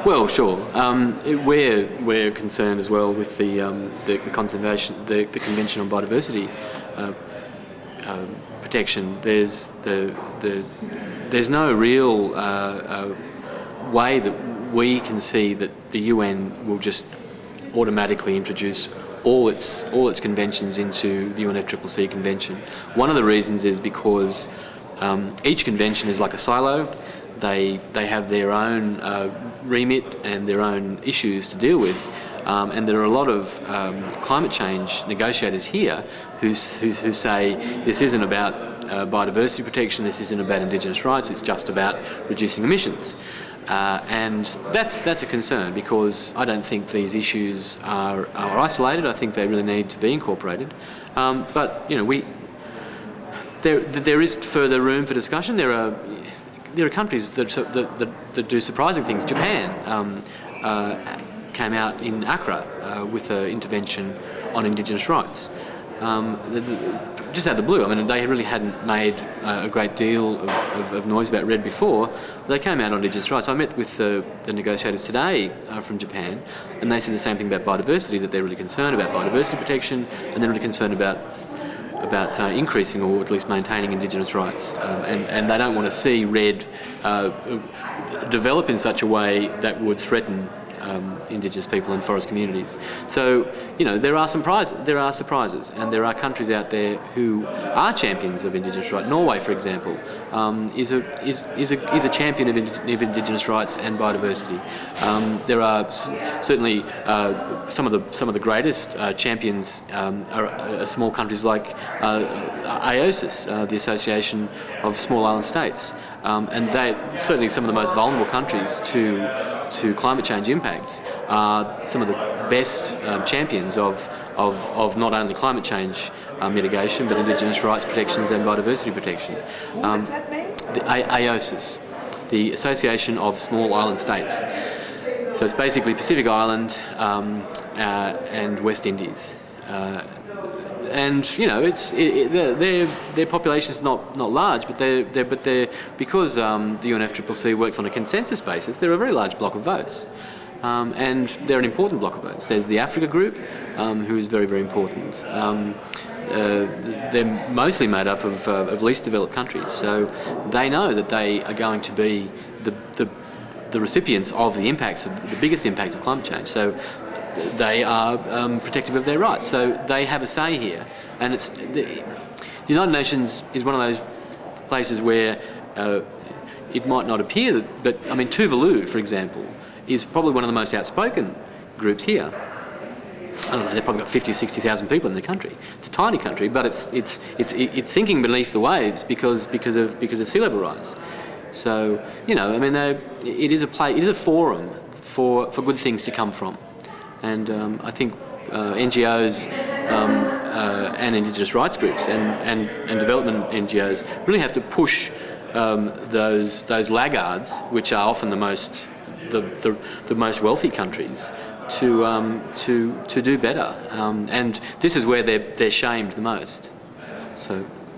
Well, sure. We're concerned as well with the conservation, the Convention on Biodiversity protection. There's no real way that we can see that the UN will just automatically introduce all its conventions into the UNFCCC convention. One of the reasons is because each convention is like a silo. They have their own remit and their own issues to deal with, and there are a lot of climate change negotiators here who say this isn't about biodiversity protection, this isn't about Indigenous rights, it's just about reducing emissions. And that's a concern, because I don't think these issues are isolated. I think they really need to be incorporated. But you know, there is further room for discussion. There are countries that do surprising things. Japan came out in Accra with an intervention on Indigenous rights. Just out of the blue. I mean, they really hadn't made a great deal of noise about RED before. They came out on Indigenous rights. I met with the negotiators today from Japan, and they said the same thing about biodiversity, that they're really concerned about biodiversity protection, and they're really concerned about increasing or at least maintaining Indigenous rights. And they don't want to see RED develop in such a way that would threaten Indigenous people and forest communities. So, you know, there are surprises, and there are countries out there who are champions of Indigenous rights. Norway, for example, is a champion of Indigenous rights and biodiversity. There are certainly some of the greatest champions are small countries like AOSIS, the Association of Small Island States, and they're certainly some of the most vulnerable countries to climate change impacts, are some of the best champions of not only climate change mitigation, but Indigenous rights protections and biodiversity protection. What does that mean? The AOSIS, the Association of Small Island States. So it's basically Pacific Island and West Indies. And you know, their population is not large, but they're because the UNFCCC works on a consensus basis. They're a very large block of votes, and they're an important block of votes. There's the Africa group, who is very, very important. They're mostly made up of least developed countries, so they know that they are going to be the recipients of the biggest impacts of climate change. So they are protective of their rights, so they have a say here. And the United Nations is one of those places where it might not appear but I mean, Tuvalu, for example, is probably one of the most outspoken groups here. I don't know, they've probably got 50 or 60,000 people in the country. It's a tiny country, but it's sinking beneath the waves because of sea level rise. So, you know, I mean, it is a forum for good things to come from. And I think NGOs and Indigenous rights groups and development NGOs really have to push those laggards, which are often the most wealthy countries, to do better. And this is where they're shamed the most. So.